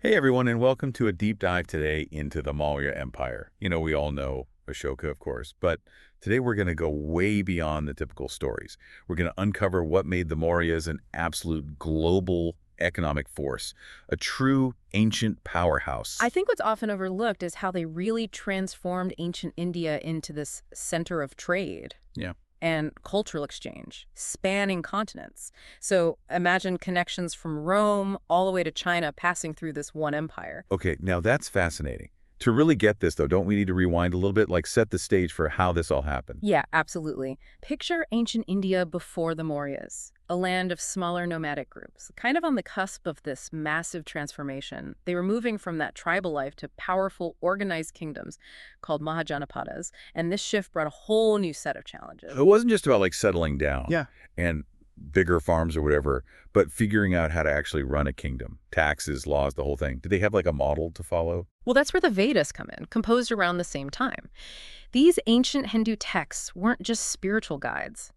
Hey everyone, and welcome to a deep dive today into the Maurya Empire. We all know Ashoka, of course, but today we're going to go way beyond the typical stories. We're going to uncover what made the Mauryas an absolute global economic force, a true ancient powerhouse. I think what's often overlooked is how they really transformed ancient India into this center of trade Yeah. and cultural exchange, spanning continents. So imagine connections from Rome all the way to China passing through this one empire. Okay, now that's fascinating. To really get this, though, don't we need to rewind a little bit, like set the stage for how this all happened? Yeah, absolutely. Picture ancient India before the Mauryas, a land of smaller nomadic groups, kind of on the cusp of this massive transformation. They were moving from that tribal life to powerful, organized kingdoms called Mahajanapadas, and this shift brought a whole new set of challenges. It wasn't just about like settling down. Yeah. And bigger farms or whatever, but figuring out how to actually run a kingdom, taxes, laws, the whole thing. Did they have like a model to follow? Well, that's where the Vedas come in, composed around the same time. These ancient Hindu texts weren't just spiritual guides.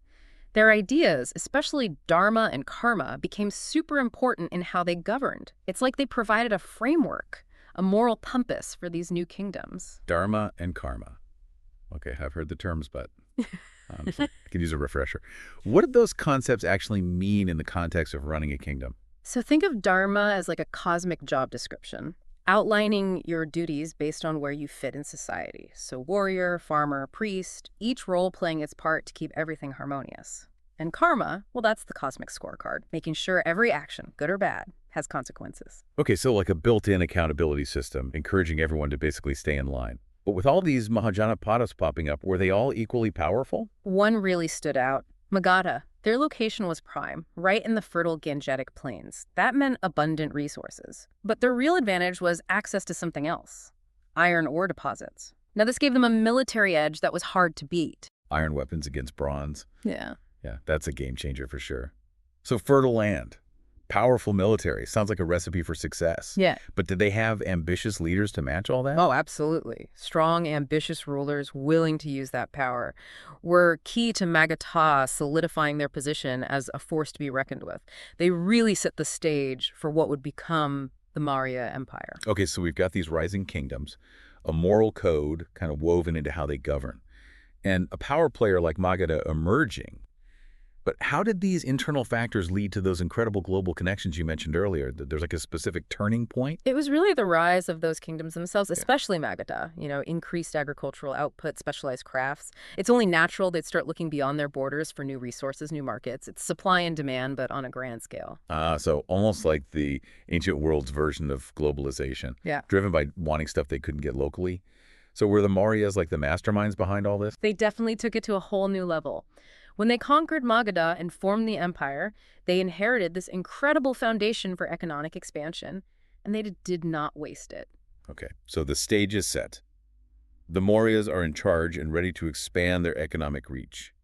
Their ideas, especially dharma and karma, became super important in how they governed. It's like they provided a framework, a moral compass for these new kingdoms. Dharma and karma. Okay, I've heard the terms, but I could use a refresher. What did those concepts actually mean in the context of running a kingdom? So think of dharma as like a cosmic job description, outlining your duties based on where you fit in society. So warrior, farmer, priest, each role playing its part to keep everything harmonious. And karma, well, that's the cosmic scorecard, making sure every action, good or bad, has consequences. Okay, so like a built-in accountability system, encouraging everyone to basically stay in line. But with all these Mahajanapadas popping up, were they all equally powerful? One really stood out, Magadha. Their location was prime, right in the fertile Gangetic Plains. That meant abundant resources. But their real advantage was access to something else, iron ore deposits. Now, this gave them a military edge that was hard to beat. Iron weapons against bronze. Yeah. Yeah, that's a game changer for sure. So fertile land, powerful military, sounds like a recipe for success. Yeah. But did they have ambitious leaders to match all that? Oh, absolutely. Strong, ambitious rulers willing to use that power were key to Magadha solidifying their position as a force to be reckoned with. They really set the stage for what would become the Maurya Empire. Okay, so we've got these rising kingdoms, a moral code kind of woven into how they govern, and a power player like Magadha emerging. But how did these internal factors lead to those incredible global connections you mentioned earlier? There's like a specific turning point? It was really the rise of those kingdoms themselves, especially Magadha, increased agricultural output, specialized crafts. It's only natural they'd start looking beyond their borders for new resources, new markets. It's supply and demand, but on a grand scale. So almost like the ancient world's version of globalization. Yeah. Driven by wanting stuff they couldn't get locally. So were the Mauryas like the masterminds behind all this? They definitely took it to a whole new level. When they conquered Magadha and formed the empire, they inherited this incredible foundation for economic expansion, and they did not waste it. Okay, so the stage is set. The Mauryas are in charge and ready to expand their economic reach.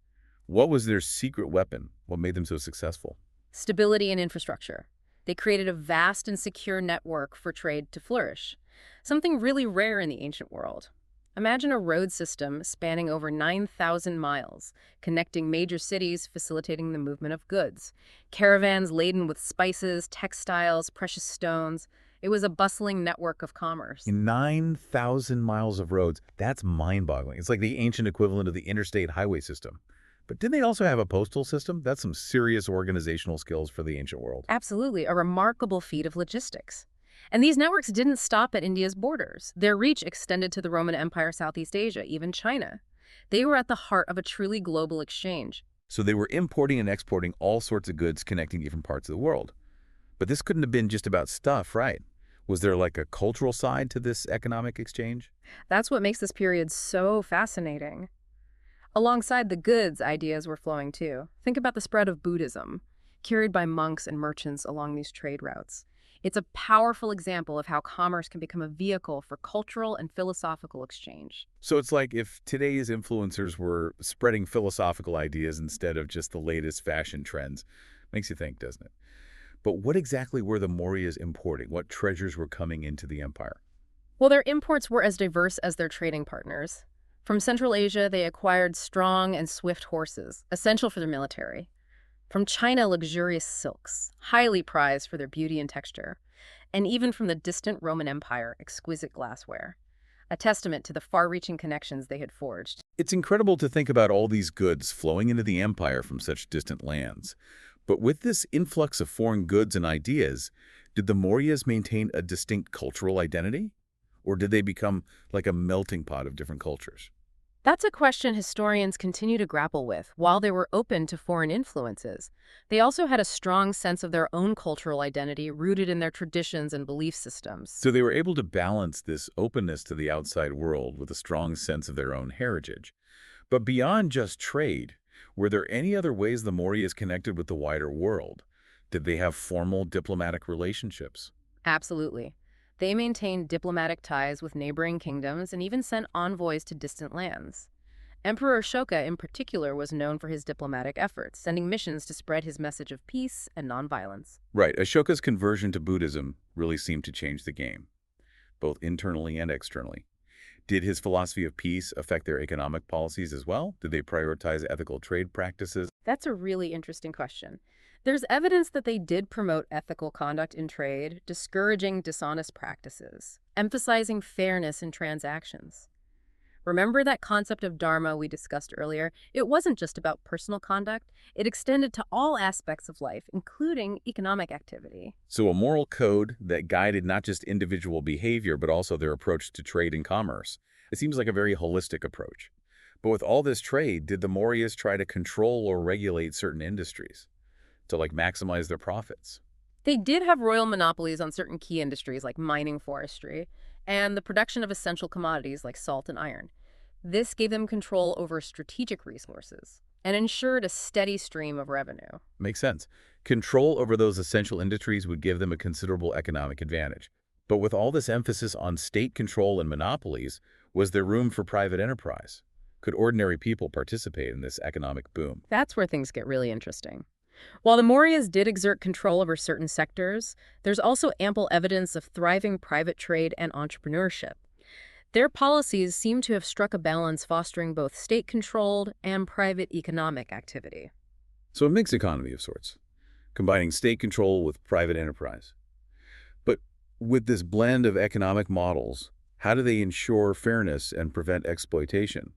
What was their secret weapon? What made them so successful? Stability and infrastructure. They created a vast and secure network for trade to flourish, something really rare in the ancient world. Imagine a road system spanning over 9,000 miles, connecting major cities, facilitating the movement of goods. Caravans laden with spices, textiles, precious stones. It was a bustling network of commerce. 9,000 miles of roads. That's mind-boggling. It's like the ancient equivalent of the interstate highway system. But didn't they also have a postal system? That's some serious organizational skills for the ancient world. Absolutely, a remarkable feat of logistics. And these networks didn't stop at India's borders. Their reach extended to the Roman Empire, Southeast Asia, even China. They were at the heart of a truly global exchange. So they were importing and exporting all sorts of goods connecting different parts of the world. But this couldn't have been just about stuff, right? Was there like a cultural side to this economic exchange? That's what makes this period so fascinating. Alongside the goods, ideas were flowing too. Think about the spread of Buddhism, carried by monks and merchants along these trade routes. It's a powerful example of how commerce can become a vehicle for cultural and philosophical exchange. So it's like if today's influencers were spreading philosophical ideas instead of just the latest fashion trends. Makes you think, doesn't it? But what exactly were the Mauryas importing? What treasures were coming into the empire? Well, their imports were as diverse as their trading partners. From Central Asia, they acquired strong and swift horses, essential for their military. From China, luxurious silks, highly prized for their beauty and texture. and even from the distant Roman Empire, exquisite glassware, a testament to the far-reaching connections they had forged. It's incredible to think about all these goods flowing into the empire from such distant lands. But with this influx of foreign goods and ideas, did the Mauryas maintain a distinct cultural identity? Or did they become like a melting pot of different cultures? That's a question historians continue to grapple with. While they were open to foreign influences, they also had a strong sense of their own cultural identity rooted in their traditions and belief systems. So they were able to balance this openness to the outside world with a strong sense of their own heritage. But beyond just trade, were there any other ways the Mauryas connected with the wider world? Did they have formal diplomatic relationships? Absolutely. They maintained diplomatic ties with neighboring kingdoms and even sent envoys to distant lands. Emperor Ashoka, in particular, was known for his diplomatic efforts, sending missions to spread his message of peace and nonviolence. Right, Ashoka's conversion to Buddhism really seemed to change the game, both internally and externally. Did his philosophy of peace affect their economic policies as well? Did they prioritize ethical trade practices? That's a really interesting question. There's evidence that they did promote ethical conduct in trade, discouraging dishonest practices, emphasizing fairness in transactions. Remember that concept of dharma we discussed earlier? It wasn't just about personal conduct. It extended to all aspects of life, including economic activity. So a moral code that guided not just individual behavior, but also their approach to trade and commerce. It seems like a very holistic approach. But with all this trade, did the Mauryas try to control or regulate certain industries to maximize their profits? They did have royal monopolies on certain key industries like mining, forestry, and the production of essential commodities like salt and iron. This gave them control over strategic resources and ensured a steady stream of revenue. Makes sense. Control over those essential industries would give them a considerable economic advantage. But with all this emphasis on state control and monopolies, was there room for private enterprise? Could ordinary people participate in this economic boom? That's where things get really interesting. While the Mauryas did exert control over certain sectors, there's also ample evidence of thriving private trade and entrepreneurship. Their policies seem to have struck a balance fostering both state-controlled and private economic activity. So a mixed economy of sorts, combining state control with private enterprise. But with this blend of economic models, how do they ensure fairness and prevent exploitation?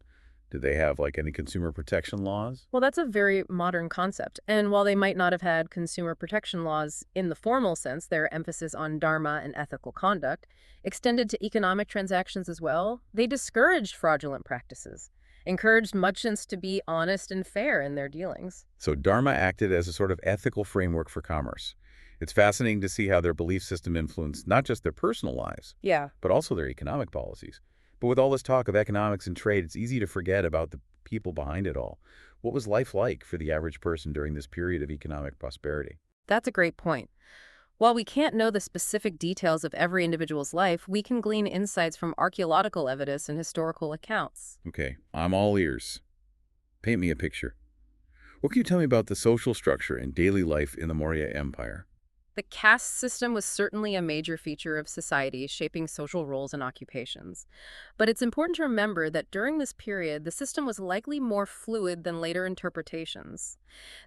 Do they have any consumer protection laws? Well, that's a very modern concept. And while they might not have had consumer protection laws in the formal sense, their emphasis on dharma and ethical conduct extended to economic transactions as well. They discouraged fraudulent practices, encouraged merchants to be honest and fair in their dealings. So dharma acted as a sort of ethical framework for commerce. It's fascinating to see how their belief system influenced not just their personal lives, Yeah. but also their economic policies. But with all this talk of economics and trade, it's easy to forget about the people behind it all. What was life like for the average person during this period of economic prosperity? That's a great point. While we can't know the specific details of every individual's life, we can glean insights from archaeological evidence and historical accounts. Okay, I'm all ears. Paint me a picture. What can you tell me about the social structure and daily life in the Maurya Empire? The caste system was certainly a major feature of society, shaping social roles and occupations. But it's important to remember that during this period, the system was likely more fluid than later interpretations.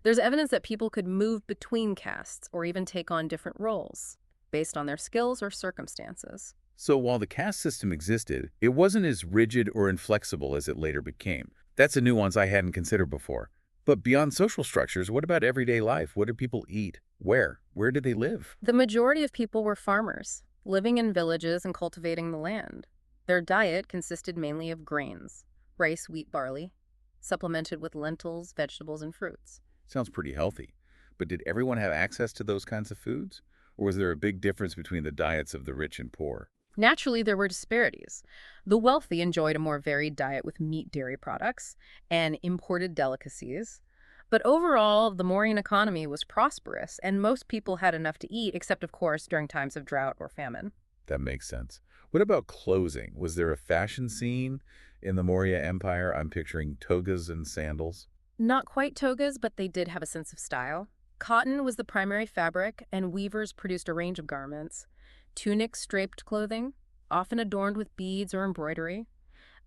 There's evidence that people could move between castes or even take on different roles, based on their skills or circumstances. So while the caste system existed, it wasn't as rigid or inflexible as it later became. That's a nuance I hadn't considered before. But beyond social structures, what about everyday life? What did people eat? Where? Where did they live? The majority of people were farmers, living in villages and cultivating the land. Their diet consisted mainly of grains, rice, wheat, barley, supplemented with lentils, vegetables, and fruits. Sounds pretty healthy. But did everyone have access to those kinds of foods? Or was there a big difference between the diets of the rich and poor? Naturally, there were disparities. The wealthy enjoyed a more varied diet with meat, dairy products, and imported delicacies. But overall, the Mauryan economy was prosperous, and most people had enough to eat, except, of course, during times of drought or famine. That makes sense. What about clothing? Was there a fashion scene in the Maurya Empire? I'm picturing togas and sandals. Not quite togas, but they did have a sense of style. Cotton was the primary fabric, and weavers produced a range of garments. Tunics, draped clothing, often adorned with beads or embroidery.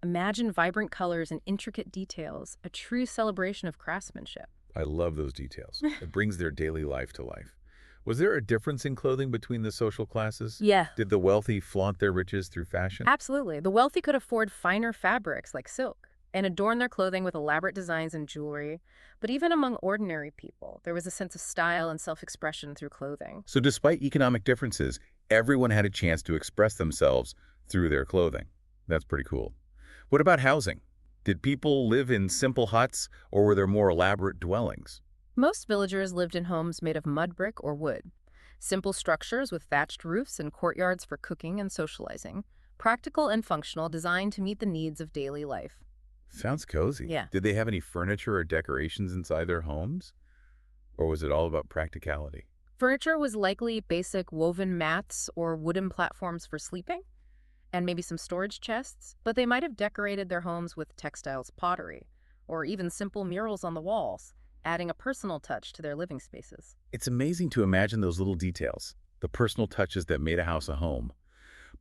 Imagine vibrant colors and intricate details, a true celebration of craftsmanship. I love those details. It brings their daily life to life. Was there a difference in clothing between the social classes? Yeah, Did the wealthy flaunt their riches through fashion? absolutely. The wealthy could afford finer fabrics like silk and adorn their clothing with elaborate designs and jewelry. But even among ordinary people, there was a sense of style and self-expression through clothing. So despite economic differences, everyone had a chance to express themselves through their clothing. That's pretty cool. What about housing? Did people live in simple huts, or were there more elaborate dwellings? Most villagers lived in homes made of mud brick or wood. Simple structures with thatched roofs and courtyards for cooking and socializing. Practical and functional, designed to meet the needs of daily life. Sounds cozy. Yeah. Did they have any furniture or decorations inside their homes? Or was it all about practicality? Furniture was likely basic woven mats or wooden platforms for sleeping, and maybe some storage chests, but they might have decorated their homes with textiles, pottery, or even simple murals on the walls, adding a personal touch to their living spaces. It's amazing to imagine those little details, the personal touches that made a house a home.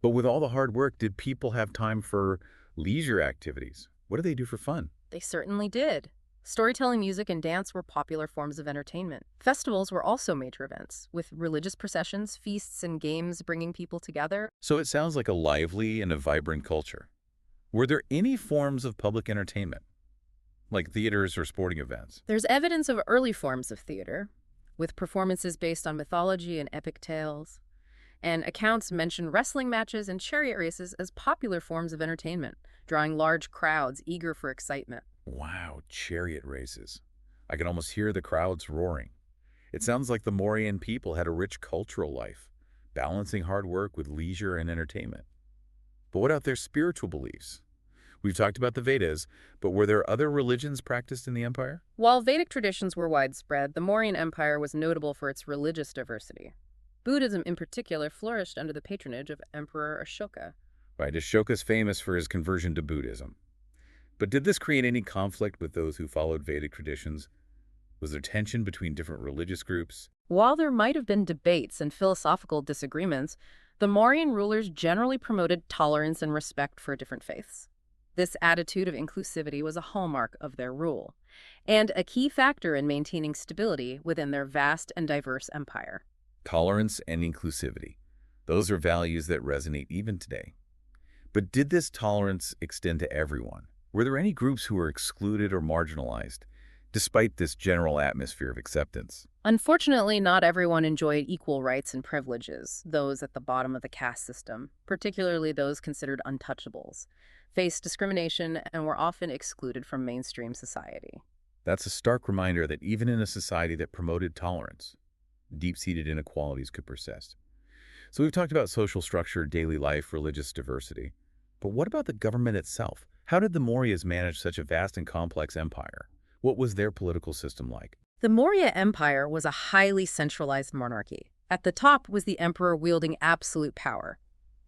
But with all the hard work, did people have time for leisure activities? What do they do for fun? They certainly did. Storytelling, music, and dance were popular forms of entertainment. Festivals were also major events, with religious processions, feasts, and games bringing people together. So it sounds like a lively and a vibrant culture. Were there any forms of public entertainment, like theaters or sporting events? There's evidence of early forms of theater, with performances based on mythology and epic tales. And accounts mention wrestling matches and chariot races as popular forms of entertainment, drawing large crowds eager for excitement. Wow, chariot races. I can almost hear the crowds roaring. It sounds like the Mauryan people had a rich cultural life, balancing hard work with leisure and entertainment. But what about their spiritual beliefs? We've talked about the Vedas, but were there other religions practiced in the empire? While Vedic traditions were widespread, the Mauryan Empire was notable for its religious diversity. Buddhism, in particular, flourished under the patronage of Emperor Ashoka. Right, Ashoka's famous for his conversion to Buddhism. But did this create any conflict with those who followed Vedic traditions? Was there tension between different religious groups? While there might have been debates and philosophical disagreements, the Mauryan rulers generally promoted tolerance and respect for different faiths. This attitude of inclusivity was a hallmark of their rule, and a key factor in maintaining stability within their vast and diverse empire. Tolerance and inclusivity. Those are values that resonate even today. But did this tolerance extend to everyone? Were there any groups who were excluded or marginalized, despite this general atmosphere of acceptance? Unfortunately, not everyone enjoyed equal rights and privileges. Those at the bottom of the caste system, particularly those considered untouchables, faced discrimination and were often excluded from mainstream society. That's a stark reminder that even in a society that promoted tolerance, deep-seated inequalities could persist. So we've talked about social structure, daily life, religious diversity. But what about the government itself? How did the Mauryas manage such a vast and complex empire? What was their political system like? The Maurya Empire was a highly centralized monarchy. At the top was the emperor wielding absolute power.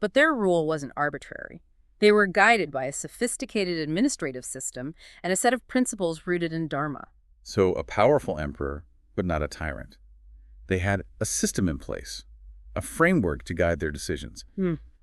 But their rule wasn't arbitrary. They were guided by a sophisticated administrative system and a set of principles rooted in dharma. So a powerful emperor, but not a tyrant. They had a system in place, a framework to guide their decisions.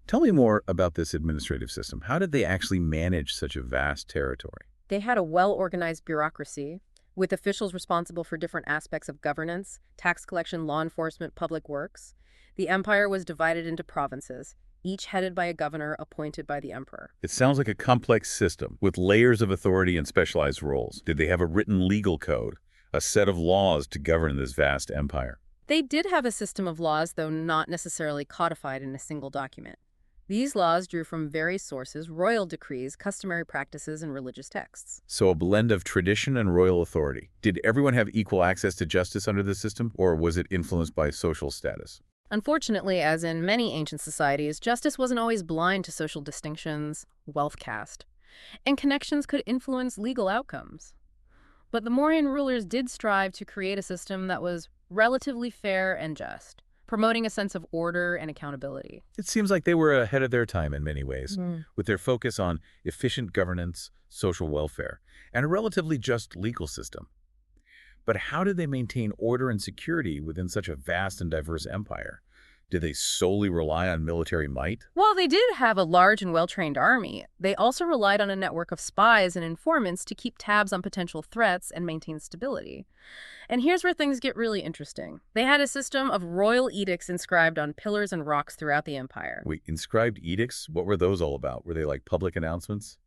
Tell me more about this administrative system. How did they actually manage such a vast territory? They had a well-organized bureaucracy, with officials responsible for different aspects of governance, tax collection, law enforcement, public works. The empire was divided into provinces, each headed by a governor appointed by the emperor. It sounds like a complex system with layers of authority and specialized roles. Did they have a written legal code, a set of laws to govern this vast empire? They did have a system of laws, though not necessarily codified in a single document. These laws drew from various sources: royal decrees, customary practices, and religious texts. So a blend of tradition and royal authority. Did everyone have equal access to justice under the system, or was it influenced by social status? Unfortunately, as in many ancient societies, justice wasn't always blind to social distinctions, wealth caste, and connections could influence legal outcomes. But the Mauryan rulers did strive to create a system that was relatively fair and just, promoting a sense of order and accountability. It seems like they were ahead of their time in many ways, with their focus on efficient governance, social welfare, and a relatively just legal system. But how did they maintain order and security within such a vast and diverse empire? Did they solely rely on military might? While they did have a large and well-trained army, they also relied on a network of spies and informants to keep tabs on potential threats and maintain stability. And here's where things get really interesting. They had a system of royal edicts inscribed on pillars and rocks throughout the empire. Wait, inscribed edicts? What were those all about? Were they like public announcements?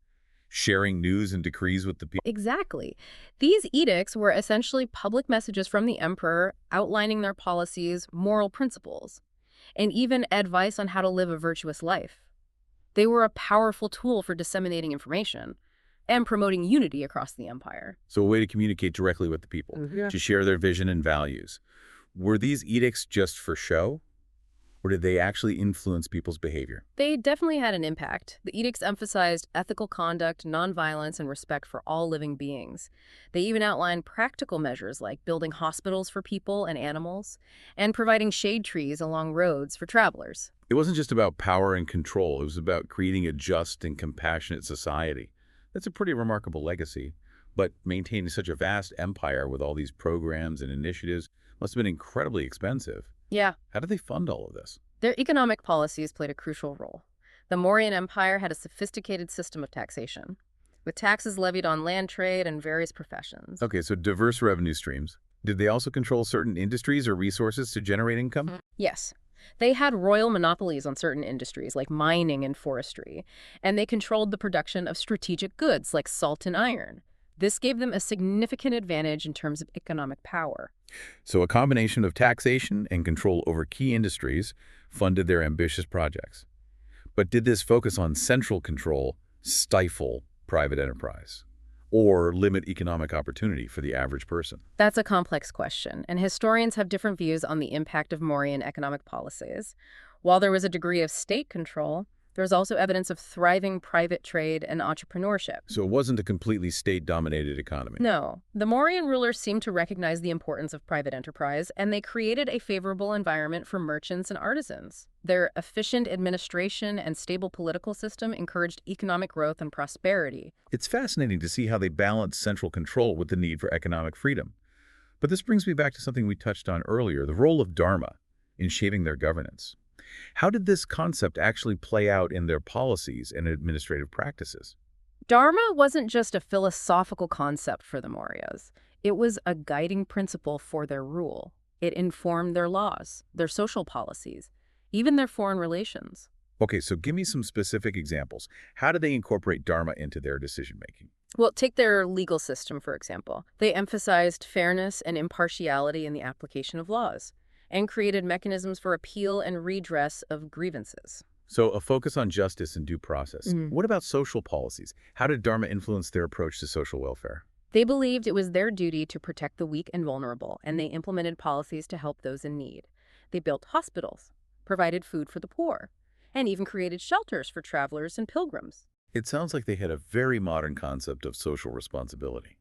Sharing news and decrees with the people? Exactly. These edicts were essentially public messages from the emperor outlining their policies, moral principles, and even advice on how to live a virtuous life. They were a powerful tool for disseminating information and promoting unity across the empire. So a way to communicate directly with the people, to share their vision and values. Were these edicts just for show? Or did they actually influence people's behavior? They definitely had an impact. The edicts emphasized ethical conduct, nonviolence, and respect for all living beings. They even outlined practical measures like building hospitals for people and animals, and providing shade trees along roads for travelers. It wasn't just about power and control. It was about creating a just and compassionate society. That's a pretty remarkable legacy. But maintaining such a vast empire with all these programs and initiatives must have been incredibly expensive. Yeah. How did they fund all of this? Their economic policies played a crucial role. The Mauryan Empire had a sophisticated system of taxation, with taxes levied on land trade and various professions. Okay, so diverse revenue streams. Did they also control certain industries or resources to generate income? Yes. They had royal monopolies on certain industries like mining and forestry, and they controlled the production of strategic goods like salt and iron. This gave them a significant advantage in terms of economic power. So a combination of taxation and control over key industries funded their ambitious projects. But did this focus on central control stifle private enterprise or limit economic opportunity for the average person? That's a complex question, and historians have different views on the impact of Mauryan economic policies. While there was a degree of state control, there was also evidence of thriving private trade and entrepreneurship. So it wasn't a completely state-dominated economy. No. The Mauryan rulers seemed to recognize the importance of private enterprise, and they created a favorable environment for merchants and artisans. Their efficient administration and stable political system encouraged economic growth and prosperity. It's fascinating to see how they balance central control with the need for economic freedom. But this brings me back to something we touched on earlier, the role of dharma in shaping their governance. How did this concept actually play out in their policies and administrative practices? Dharma wasn't just a philosophical concept for the Mauryas. It was a guiding principle for their rule. It informed their laws, their social policies, even their foreign relations. Okay, so give me some specific examples. How did they incorporate dharma into their decision-making? Well, take their legal system, for example. They emphasized fairness and impartiality in the application of laws, and created mechanisms for appeal and redress of grievances. So a focus on justice and due process. What about social policies? How did dharma influence their approach to social welfare? They believed it was their duty to protect the weak and vulnerable, and they implemented policies to help those in need. They built hospitals, provided food for the poor, and even created shelters for travelers and pilgrims. It sounds like they had a very modern concept of social responsibility.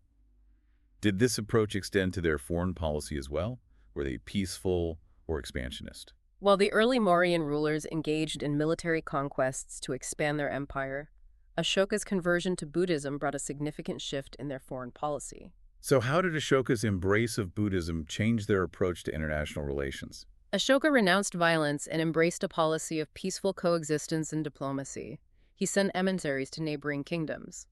Did this approach extend to their foreign policy as well? Were they peaceful or expansionist? While the early Mauryan rulers engaged in military conquests to expand their empire, Ashoka's conversion to Buddhism brought a significant shift in their foreign policy. So how did Ashoka's embrace of Buddhism change their approach to international relations? Ashoka renounced violence and embraced a policy of peaceful coexistence and diplomacy. He sent emissaries to neighboring kingdoms,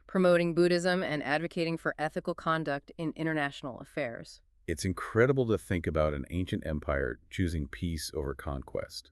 promoting Buddhism and advocating for ethical conduct in international affairs. It's incredible to think about an ancient empire choosing peace over conquest.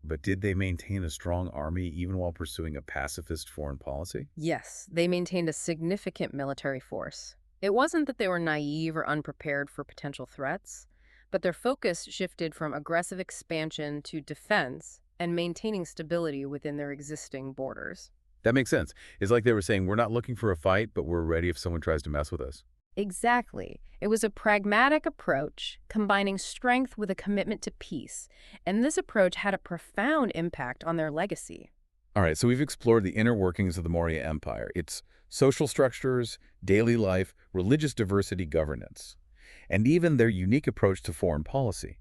But did they maintain a strong army even while pursuing a pacifist foreign policy? Yes, they maintained a significant military force. It wasn't that they were naive or unprepared for potential threats, but their focus shifted from aggressive expansion to defense and maintaining stability within their existing borders. That makes sense. It's like they were saying, we're not looking for a fight, but we're ready if someone tries to mess with us. Exactly. It was a pragmatic approach, combining strength with a commitment to peace, and this approach had a profound impact on their legacy. All right, so we've explored the inner workings of the Maurya Empire, its social structures, daily life, religious diversity, governance, and even their unique approach to foreign policy.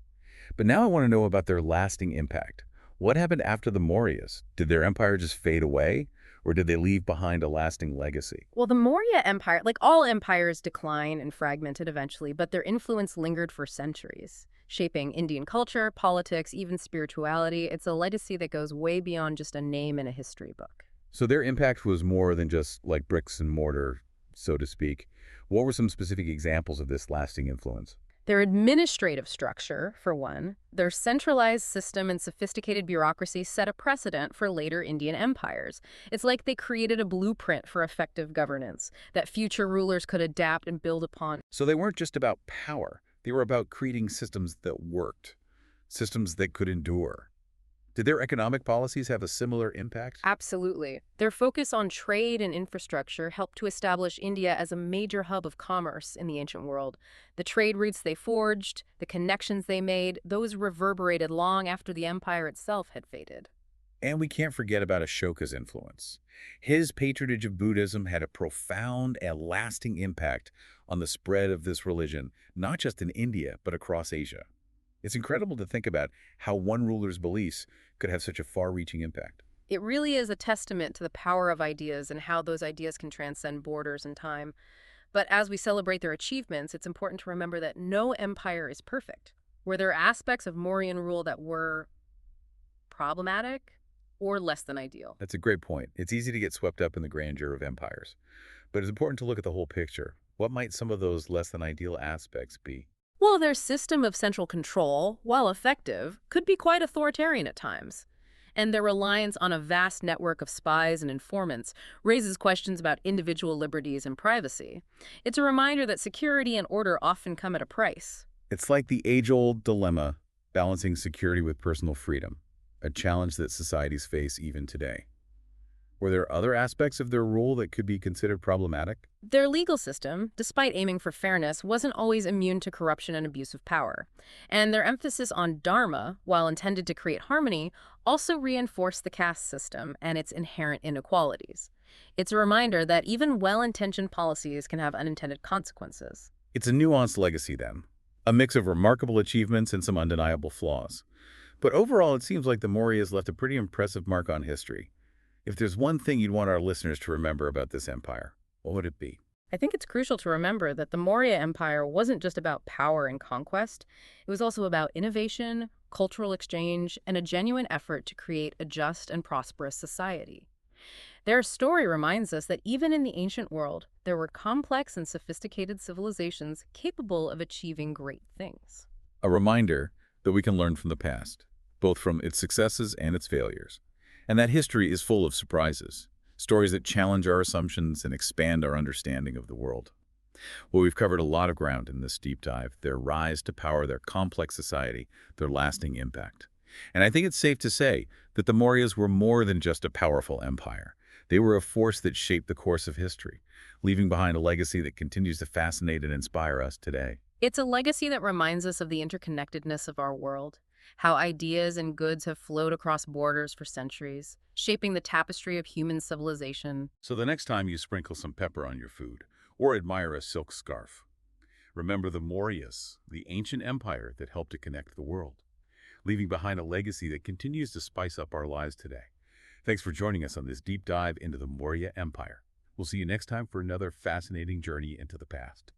But now I want to know about their lasting impact. What happened after the Mauryas? Did their empire just fade away? Or did they leave behind a lasting legacy? Well, the Maurya Empire, like all empires, decline and fragmented eventually, but their influence lingered for centuries. shaping Indian culture, politics, even spirituality. It's a legacy that goes way beyond just a name in a history book. So their impact was more than just like bricks and mortar, so to speak. What were some specific examples of this lasting influence? Their administrative structure, for one, their centralized system and sophisticated bureaucracy set a precedent for later Indian empires. It's like they created a blueprint for effective governance that future rulers could adapt and build upon. So they weren't just about power. They were about creating systems that worked, systems that could endure. Did their economic policies have a similar impact? Absolutely. Their focus on trade and infrastructure helped to establish India as a major hub of commerce in the ancient world. The trade routes they forged, the connections they made, those reverberated long after the empire itself had faded. And we can't forget about Ashoka's influence. His patronage of Buddhism had a profound and lasting impact on the spread of this religion, not just in India, but across Asia. It's incredible to think about how one ruler's beliefs could have such a far-reaching impact. It really is a testament to the power of ideas and how those ideas can transcend borders and time. But as we celebrate their achievements, it's important to remember that no empire is perfect. Were there aspects of Mauryan rule that were problematic or less than ideal? That's a great point. It's easy to get swept up in the grandeur of empires. But it's important to look at the whole picture. What might some of those less than ideal aspects be? Well, their system of central control, while effective, could be quite authoritarian at times. And their reliance on a vast network of spies and informants raises questions about individual liberties and privacy. It's a reminder that security and order often come at a price. It's like the age-old dilemma, balancing security with personal freedom, a challenge that societies face even today. Were there other aspects of their rule that could be considered problematic? Their legal system, despite aiming for fairness, wasn't always immune to corruption and abuse of power. And their emphasis on dharma, while intended to create harmony, also reinforced the caste system and its inherent inequalities. It's a reminder that even well-intentioned policies can have unintended consequences. It's a nuanced legacy, then, a mix of remarkable achievements and some undeniable flaws. But overall, it seems like the Mauryas left a pretty impressive mark on history. If there's one thing you'd want our listeners to remember about this empire, what would it be? I think it's crucial to remember that the Maurya Empire wasn't just about power and conquest. It was also about innovation, cultural exchange, and a genuine effort to create a just and prosperous society. Their story reminds us that even in the ancient world, there were complex and sophisticated civilizations capable of achieving great things. A reminder that we can learn from the past, both from its successes and its failures. And that history is full of surprises, stories that challenge our assumptions and expand our understanding of the world. Well, we've covered a lot of ground in this deep dive: their rise to power, their complex society, their lasting impact. And I think it's safe to say that the Mauryas were more than just a powerful empire. They were a force that shaped the course of history, leaving behind a legacy that continues to fascinate and inspire us today. It's a legacy that reminds us of the interconnectedness of our world, how ideas and goods have flowed across borders for centuries, shaping the tapestry of human civilization. So the next time you sprinkle some pepper on your food or admire a silk scarf, remember the Mauryas, the ancient empire that helped to connect the world, leaving behind a legacy that continues to spice up our lives today. Thanks for joining us on this deep dive into the Maurya Empire. We'll see you next time for another fascinating journey into the past.